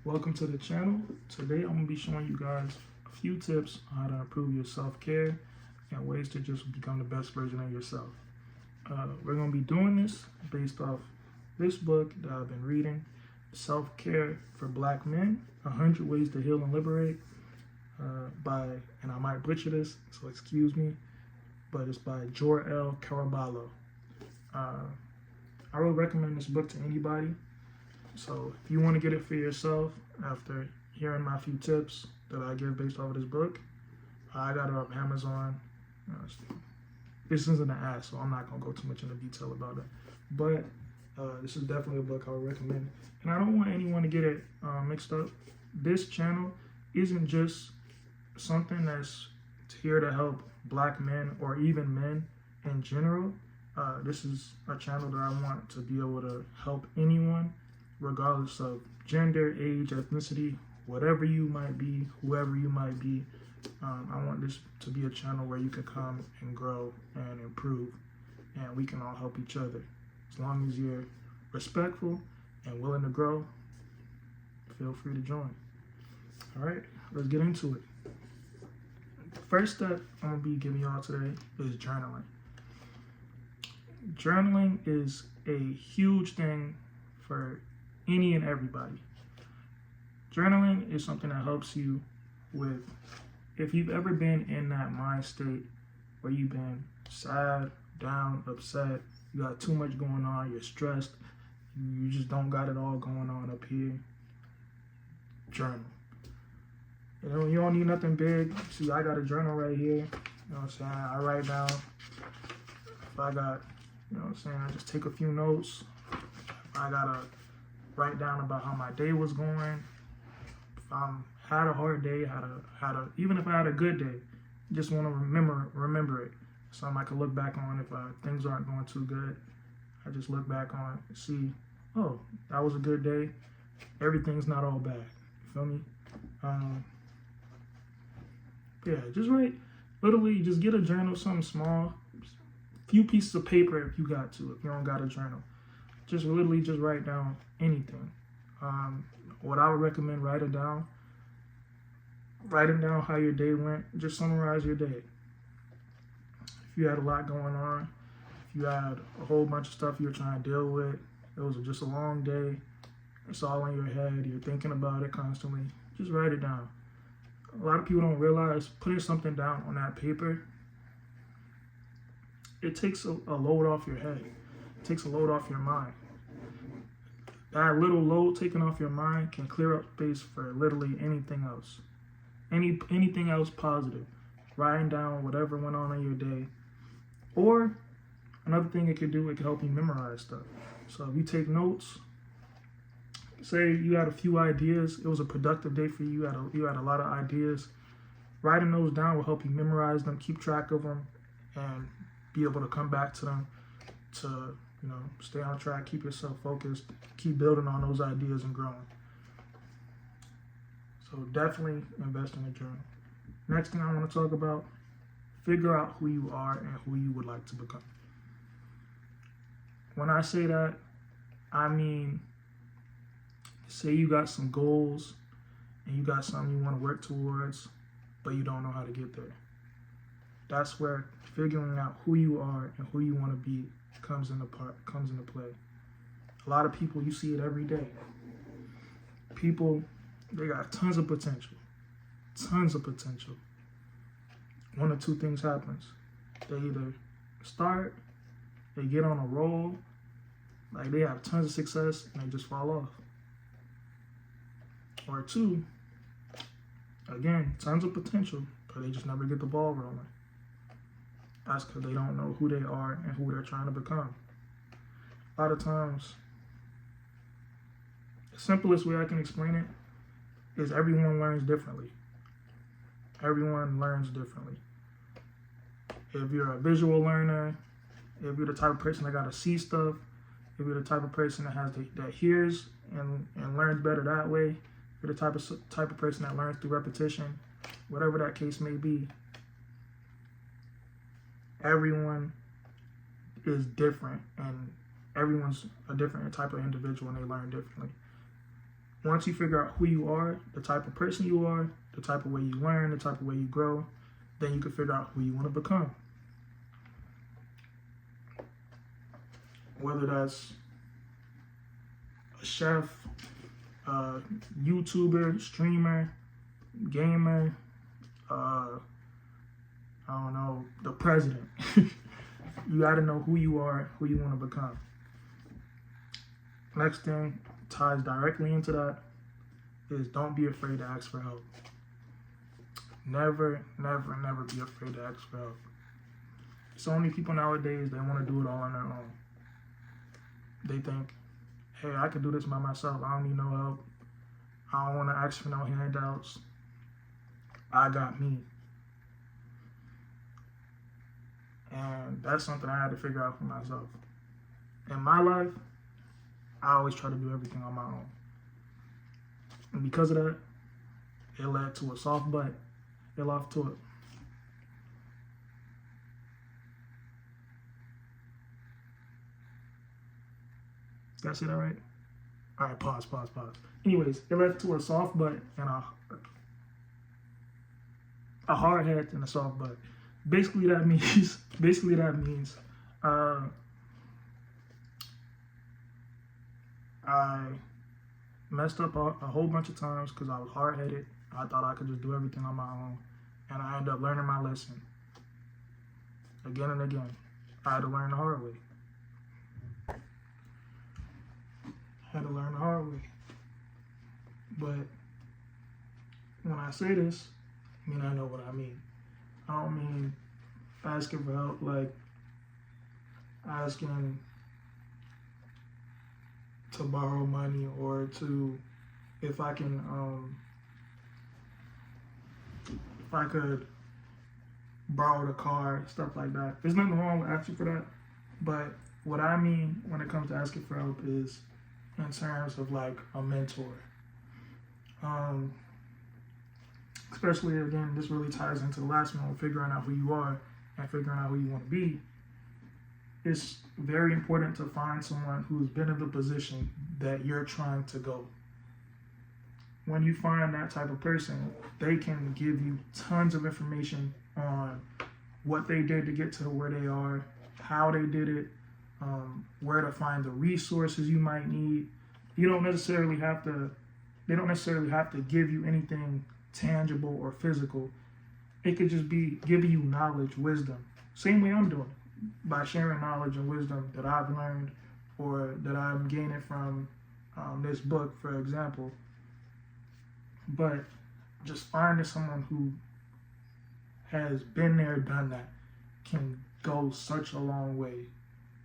Welcome to the channel. Today I'm going to be showing you guys a few tips on how to improve your self-care and ways to just become the best version of yourself. We're going to be doing this based off this book that I've been reading, Self-Care for Black Men, 100 Ways to Heal and Liberate, and I might butcher this, so excuse me, but it's by Jor-El Caraballo. I would recommend this book to anybody. So if you want to get it for yourself after hearing my few tips that I give based off of this book, I got it off Amazon. This isn't an ad, so I'm not going to go too much into detail about it. But this is definitely a book I would recommend. And I don't want anyone to get it mixed up. This channel isn't just something that's here to help Black men or even men in general. This is a channel that I want to be able to help anyone, regardless of gender, age, ethnicity, whatever you might be, whoever you might be. I want this to be a channel where you can come and grow and improve, and we can all help each other. As long as you're respectful and willing to grow, feel free to join. All right, let's get into it. The first step I'm going to be giving y'all today is journaling. Journaling is a huge thing for any and everybody. Journaling is something that helps you with, if you've ever been in that mind state where you've been sad, down, upset, you got too much going on, you're stressed, you just don't got it all going on up here, journal. You don't need nothing big. See, I got a journal right here. You know what I'm saying? I write down. If I got, you know what I'm saying, I just take a few notes. If I gotta write down about how my day was going. If I had a hard day, even if I had a good day, just want to remember it. Something I can look back on if things aren't going too good. I just look back on and see, oh, that was a good day. Everything's not all bad. You feel me? Yeah, just write. Literally, just get a journal, something small. Few pieces of paper if you got to. If you don't got a journal, just literally just write down anything. What I would recommend, writing down how your day went. Just summarize your day. If you had a lot going on, if you had a whole bunch of stuff you were trying to deal with, it was just a long day, it's all in your head, you're thinking about it constantly, just write it down. A lot of people don't realize putting something down on that paper, it takes a load off your head. It takes a load off your mind. That little load taken off your mind can clear up space for literally anything else. Anything else positive. Writing down whatever went on in your day. Or another thing it could do, it could help you memorize stuff. So if you take notes, say you had a few ideas, it was a productive day for you, you had a lot of ideas, writing those down will help you memorize them, keep track of them, and be able to come back to them to, stay on track, keep yourself focused, keep building on those ideas and growing. So definitely invest in a journal. Next thing I want to talk about, figure out who you are and who you would like to become. When I say that, I mean, say you got some goals and you got something you want to work towards, but you don't know how to get there. That's where figuring out who you are and who you want to be comes into play. A lot of people, you see it every day. People, they got tons of potential. One or two things happens. They either start, they get on a roll, like they have tons of success, and they just fall off. Or two, again, tons of potential, but they just never get the ball rolling. That's because they don't know who they are and who they're trying to become. A lot of times, the simplest way I can explain it is everyone learns differently. Everyone learns differently. If you're a visual learner, if you're the type of person that got to see stuff, if you're the type of person that hears and learns better that way, if you're the type of person that learns through repetition, whatever that case may be, everyone is different, and everyone's a different type of individual and they learn differently. Once you figure out who you are, the type of person you are, the type of way you learn, the type of way you grow, then you can figure out who you want to become. Whether that's a chef, a YouTuber, streamer, gamer, I don't know, the president. You got to know who you are, who you want to become. Next thing ties directly into that is don't be afraid to ask for help. Never, never, never be afraid to ask for help. So many people nowadays, they want to do it all on their own. They think, hey, I can do this by myself. I don't need no help. I don't want to ask for no handouts. I got me. And that's something I had to figure out for myself. In my life, I always try to do everything on my own. And because of that, it led to a soft butt. Get off to it. Did I say that right? All right, pause. Anyways, it led to a soft butt and a hard head and a soft butt. Basically, that means I messed up a whole bunch of times because I was hard-headed. I thought I could just do everything on my own, and I ended up learning my lesson again and again. I had to learn the hard way. But when I say this, I mean I know what I mean. I don't mean asking for help like asking to borrow money or to if I could borrow the car, stuff like that. There's nothing wrong with asking for that, but what I mean when it comes to asking for help is in terms of like a mentor. Especially again, this really ties into the last one, figuring out who you are and figuring out who you want to be. It's very important to find someone who's been in the position that you're trying to go. When you find that type of person, they can give you tons of information on what they did to get to where they are, how they did it, where to find the resources you might need. They don't necessarily have to give you anything tangible or physical. It could just be giving you knowledge, wisdom. Same way I'm doing, by sharing knowledge and wisdom that I've learned or that I'm gaining from this book, for example. But just finding someone who has been there, done that, can go such a long way.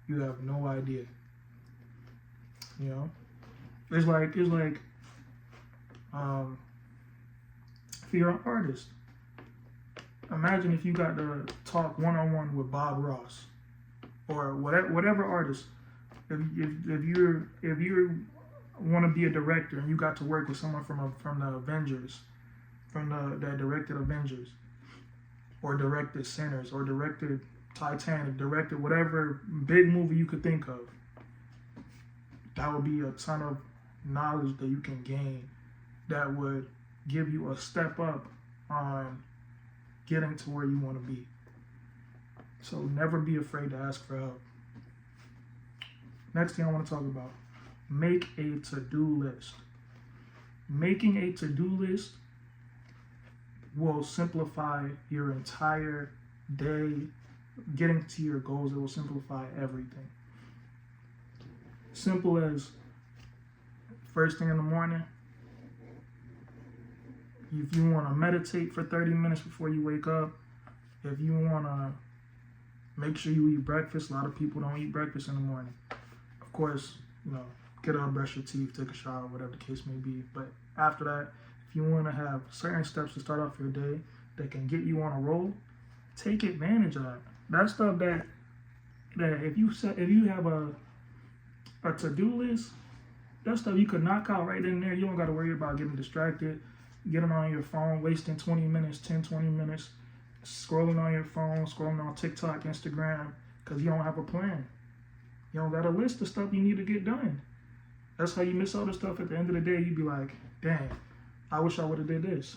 You have no idea. You know, it's like if you're an artist, imagine if you got to talk one-on-one with Bob Ross or whatever artist. If you want to be a director and you got to work with someone from the Avengers, that directed Avengers, or directed Sinners, or directed Titanic, directed whatever big movie you could think of, that would be a ton of knowledge that you can gain that would give you a step up on getting to where you want to be. So never be afraid to ask for help. Next thing I want to talk about, make a to-do list. Making a to-do list will simplify your entire day. Getting to your goals, it will simplify everything. Simple as first thing in the morning, if you want to meditate for 30 minutes before you wake up, if you want to make sure you eat breakfast, a lot of people don't eat breakfast in the morning. Of course, get up, brush your teeth, take a shower, whatever the case may be. But after that, if you want to have certain steps to start off your day that can get you on a roll, take advantage of that. That's stuff that if you have a to-do list, that stuff you could knock out right in there. You don't got to worry about getting distracted, getting on your phone, wasting 20 minutes, scrolling on your phone, scrolling on TikTok, Instagram, because you don't have a plan. You don't got a list of stuff you need to get done. That's how you miss all this stuff. At the end of the day, you be like, dang, I wish I would have did this.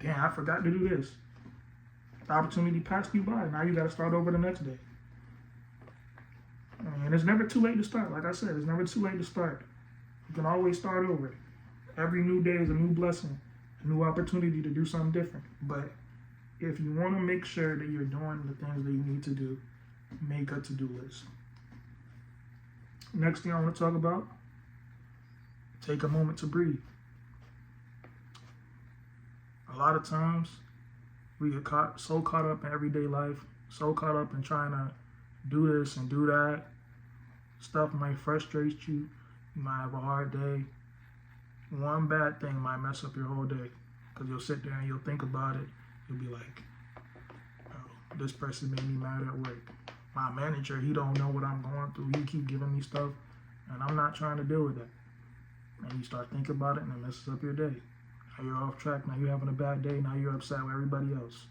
Damn, I forgot to do this. The opportunity passed you by. Now you got to start over the next day. And it's never too late to start. Like I said, it's never too late to start. You can always start over. Every new day is a new blessing, a new opportunity to do something different. But if you want to make sure that you're doing the things that you need to do, make a to-do list. Next thing I want to talk about, take a moment to breathe. A lot of times, we get so caught up in everyday life, so caught up in trying to do this and do that. Stuff might frustrate you. You might have a hard day. One bad thing might mess up your whole day, because you'll sit there and you'll think about it. You'll be like, oh, this person made me mad at work. My manager, he don't know what I'm going through. He keep giving me stuff, and I'm not trying to deal with that. And you start thinking about it, and it messes up your day. Now you're off track. Now you're having a bad day. Now you're upset with everybody else.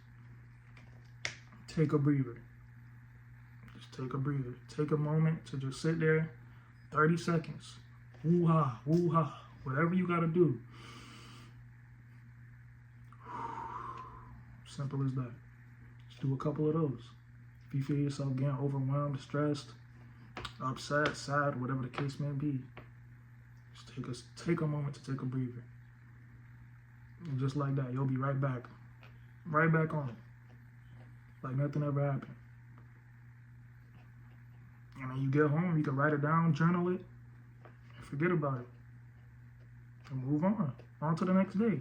Take a breather. Just take a breather. Take a moment to just sit there, 30 seconds. Woo-ha, woo-ha. Whatever you got to do. Simple as that. Just do a couple of those. If you feel yourself getting overwhelmed, stressed, upset, sad, whatever the case may be, just take a moment to take a breather. And just like that, you'll be right back. Right back on it. Like nothing ever happened. And when you get home, you can write it down, journal it, and forget about it. And move on. On to the next day.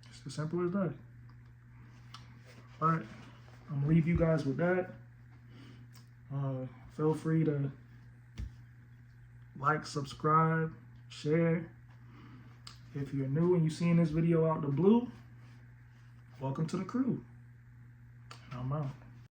It's as simple as that. Alright, I'm gonna leave you guys with that. Feel free to like, subscribe, share. If you're new and you're seeing this video out the blue, welcome to the crew. And I'm out.